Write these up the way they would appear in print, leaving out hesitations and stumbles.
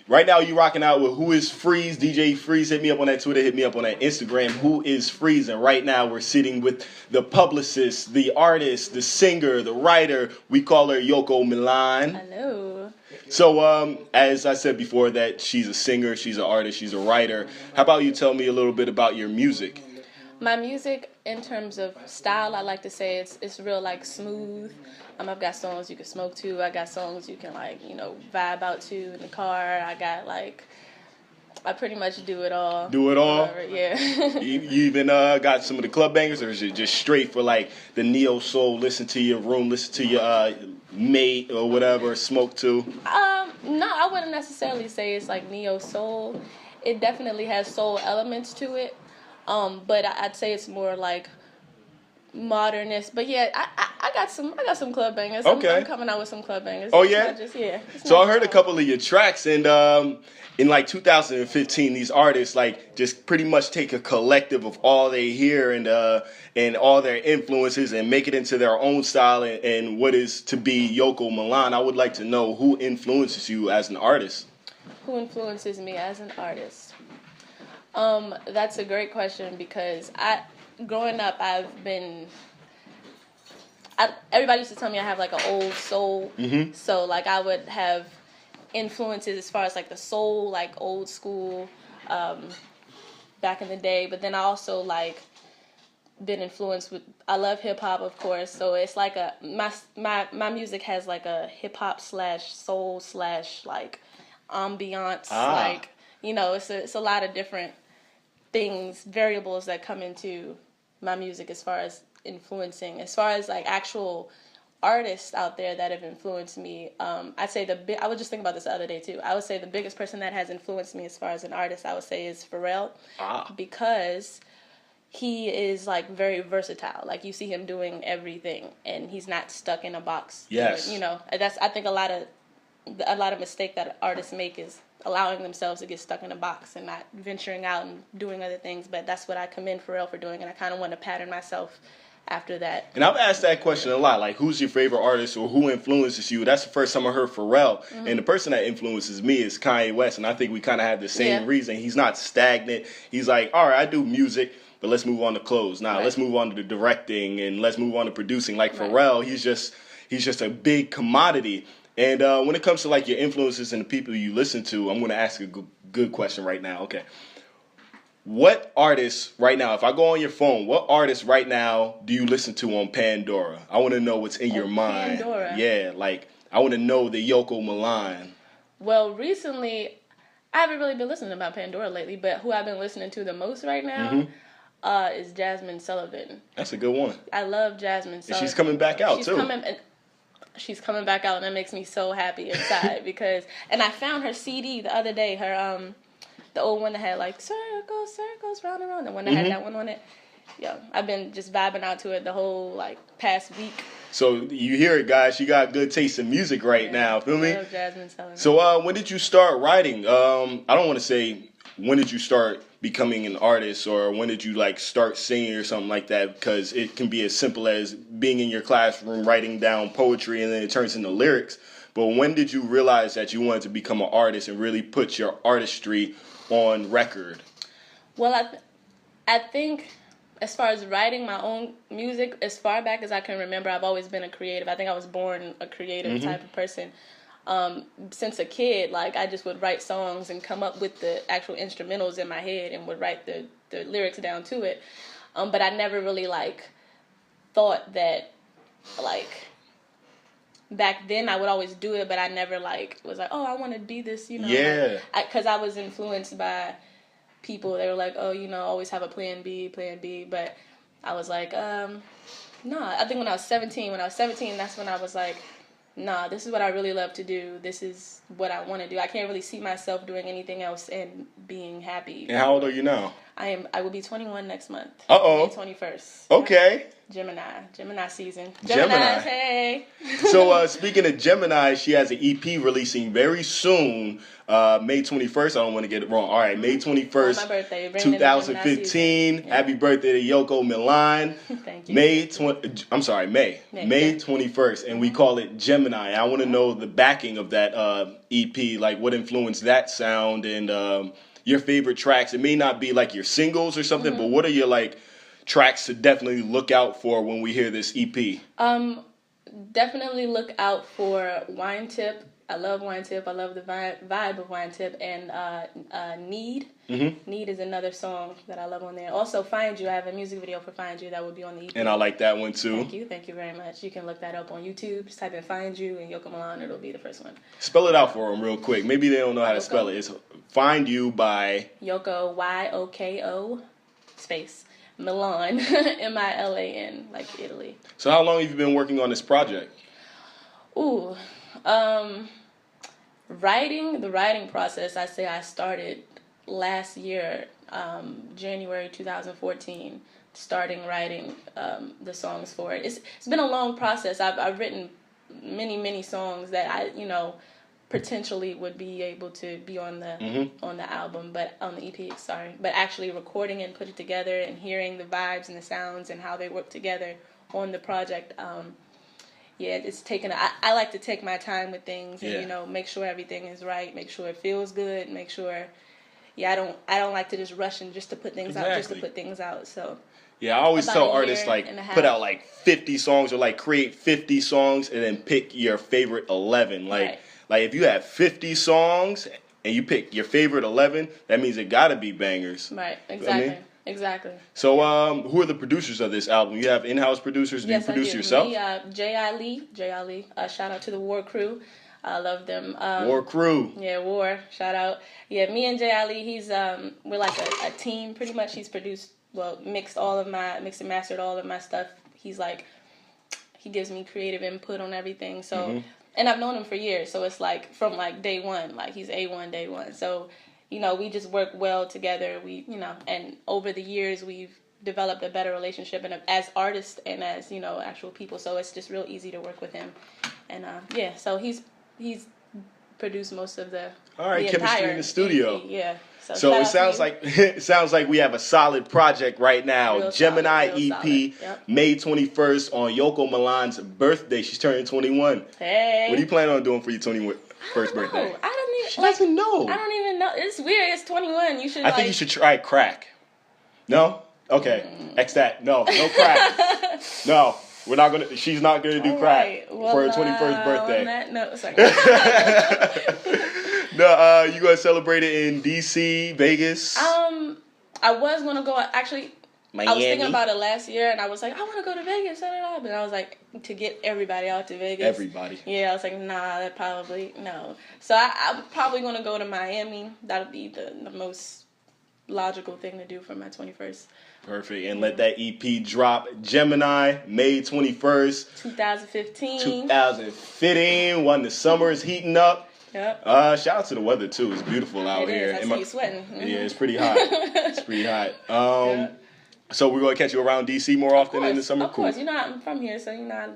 Right now, you rocking out with Who Is Freeez, DJ Freeez. Hit me up on that Twitter, hit me up on that Instagram. Who Is Freeez? And right now, we're sitting with the publicist, the artist, the singer, the writer. We call her Yoko Milan. Hello. So, as I said before, that she's a singer, she's an artist, she's a writer. How about you tell me a little bit about your music? My music, in terms of style, I like to say it's real like smooth. I've got songs you can smoke to. I got songs you can vibe out to in the car. I pretty much do it all. Do it all? Whatever, yeah. you even got some of the club bangers, or is it just straight for like the neo soul? Listen to your room, listen to your mate or whatever, smoke to. No, I wouldn't necessarily say it's like neo soul. It definitely has soul elements to it. But I'd say it's more like modernist. But yeah, I got some club bangers. Okay. I'm coming out with some club bangers. Oh, it's yeah? Not just, yeah. So I heard a couple of your tracks, and in like 2015, these artists like just pretty much take a collective of all they hear and all their influences and make it into their own style and what is to be Yoko Milan. I would like to know who influences you as an artist. Who influences me as an artist? That's a great question because growing up, everybody used to tell me I have like an old soul. Mm-hmm. So like I would have influences as far as like the soul, like old school, back in the day. But then I also like been influenced with, I love hip hop, of course. So it's like my music has like a hip hop / soul / like ambiance. Like, it's a lot of different things, variables that come into my music as far as influencing. As far as like actual artists out there that have influenced me, I'd say I was just thinking about this the other day too. I would say the biggest person that has influenced me as far as an artist, I would say, is Pharrell, because he is like very versatile. Like you see him doing everything, and he's not stuck in a box. Yes, that's I think a lot of mistake that artists make is allowing themselves to get stuck in a box and not venturing out and doing other things. But that's what I commend Pharrell for doing, and I kind of want to pattern myself after that. And I've asked that question a lot, like who's your favorite artist or who influences you? That's the first time I heard Pharrell. Mm-hmm. And the person that influences me is Kanye West, and I think we kind of have the same reason. He's not stagnant. He's like, all right, I do music, but let's move on to clothes. Now let's move on to the directing, and let's move on to producing. Like Pharrell, he's just a big commodity. And when it comes to like your influences and the people you listen to, I'm going to ask a good question right now. Okay. What artists right now, if I go on your phone, what artists right now do you listen to on Pandora? I want to know what's in your mind. Pandora. Yeah, like I want to know the Yoko Milan. Well, recently, I haven't really been listening about Pandora lately, but who I've been listening to the most right now is Jasmine Sullivan. That's a good one. I love Jasmine Sullivan. And she's coming back out, too. She's coming back out, and that makes me so happy inside and I found her CD the other day, her the old one that had like circles, circles, round and round, the one that had that one on it. Yeah, I've been just vibing out to it the whole like past week. So you hear it, guys. She got good taste in music right now. Feel me? I love Jasmine Sullivan. So when did you start writing? I don't want to say when did you start becoming an artist, or when did you like start singing or something like that, because it can be as simple as being in your classroom writing down poetry and then it turns into lyrics. But when did you realize that you wanted to become an artist and really put your artistry on record? Well, I think as far as writing my own music, as far back as I can remember, I've always been a creative. I think I was born a creative type of person. Since a kid, like I just would write songs and come up with the actual instrumentals in my head and would write the lyrics down to it. But I never really like thought that like back then I would always do it, but I never like was like, oh, I want to be this, Yeah. Because I was influenced by people. They were like, oh, always have a plan B. But I was like, no. I think when I was 17, that's when I was like, nah, this is what I really love to do. This is what I want to do. I can't really see myself doing anything else and being happy. And how old are you now? I will be 21 next month. Uh-oh. May 21st. Okay. Gemini season. Gemini. Hey. So speaking of Gemini, she has an EP releasing very soon, May 21st. I don't want to get it wrong. All right, May 21st, my birthday. 2015. Yeah. Happy birthday to Yoko Milan. Thank you. May 21st, and we call it Gemini. I want to know the backing of that EP, like what influenced that sound and your favorite tracks. It may not be like your singles or something, but what are your like tracks to definitely look out for when we hear this EP? Definitely look out for Wine Tip. I love Wine Tip. I love the vibe of Wine Tip. And Need. Mm-hmm. Need is another song that I love on there. Also, Find You. I have a music video for Find You that would be on the EP. And I like that one too. Thank you. Thank you very much. You can look that up on YouTube. Just type in Find You and Yoko Milan. It'll be the first one. Spell it out for them real quick. Maybe they don't know how to spell it. It's Find You by Yoko, Yoko, space, Milan, Milan, like Italy. So how long have you been working on this project? Ooh, the writing process, I say I started last year, January 2014, starting writing the songs for it. It's been a long process. I've written many songs that I potentially would be able to be on the album, but on the EP, sorry. But actually recording and put it together and hearing the vibes and the sounds and how they work together on the project. It's taken. I like to take my time with things and make sure everything is right, make sure it feels good, make sure. I don't like to just rush and just to put things out just to put things out. So. Yeah, I always tell artists, like, put out, like, 50 songs or, like, create 50 songs and then pick your favorite 11. Like, if you have 50 songs and you pick your favorite 11, that means it got to be bangers. Right, exactly. You know what I mean? Exactly. So, who are the producers of this album? You have in-house producers? Do you produce yourself? Me, J.I. Lee. Shout out to the War Crew. I love them. War Crew. Yeah, War. Shout out. Yeah, me and J.I. Lee, we're like a team pretty much. He's produced, mixed and mastered all of my stuff. He's like, he gives me creative input on everything. So, and I've known him for years. So it's like from like day one, like he's A1 day one. So, we just work well together. And over the years we've developed a better relationship and as artists and as, actual people. So it's just real easy to work with him. And so he's produced most of the chemistry in the studio. EP. Yeah. So it sounds like we have a solid project right now. Real Gemini solid, EP, yep. May 21st on Yoko Milan's birthday. She's turning 21. Hey. What are you planning on doing for your 21st birthday? She doesn't know. I don't even know. It's weird. It's 21. You should. I think you should try crack. No? Okay. X that. No crack. No. We're not gonna. She's not gonna do crack for her 21st birthday. On that note, sorry. No, you gonna celebrate it in DC, Vegas? I was gonna go. Actually, Miami. I was thinking about it last year, and I was like, I want to go to Vegas, but I was like, to get everybody out to Vegas. Everybody. Yeah, I was like, nah, that probably no. So I'm probably gonna go to Miami. That'll be the most logical thing to do for my 21st. Perfect. And let that EP drop. Gemini, May 21st. 2015. When the summer is heating up. Yep. Shout out to the weather, too. It's beautiful out here. I see you sweating. Mm-hmm. Yeah, it's pretty hot. So we're going to catch you around DC more often in the summer? Of course. I'm from here, so, I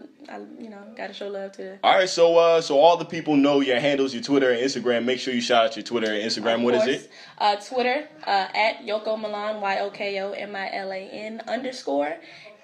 got to show love to... All right, so all the people know your handles, your Twitter and Instagram. Make sure you shout out your Twitter and Instagram. What is it? Twitter, at Yoko Milan, YOKOMILAN _.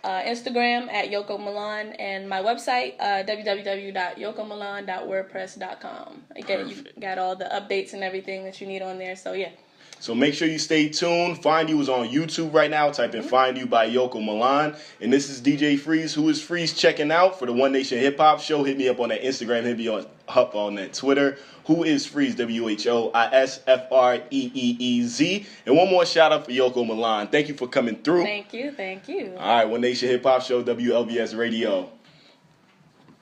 Instagram, at Yoko Milan. And my website, www.yokomilan.wordpress.com. Again, you got all the updates and everything that you need on there, so yeah. So make sure you stay tuned. Find You is on YouTube right now. Type in Find You by Yoko Milan. And this is DJ Freeez. Who is Freeez checking out for the One Nation Hip Hop Show? Hit me up on that Instagram. Hit me up on that Twitter. Who is Freeez? WHOISFREEEZ. And one more shout out for Yoko Milan. Thank you for coming through. Thank you. All right, One Nation Hip Hop Show, WLVS Radio.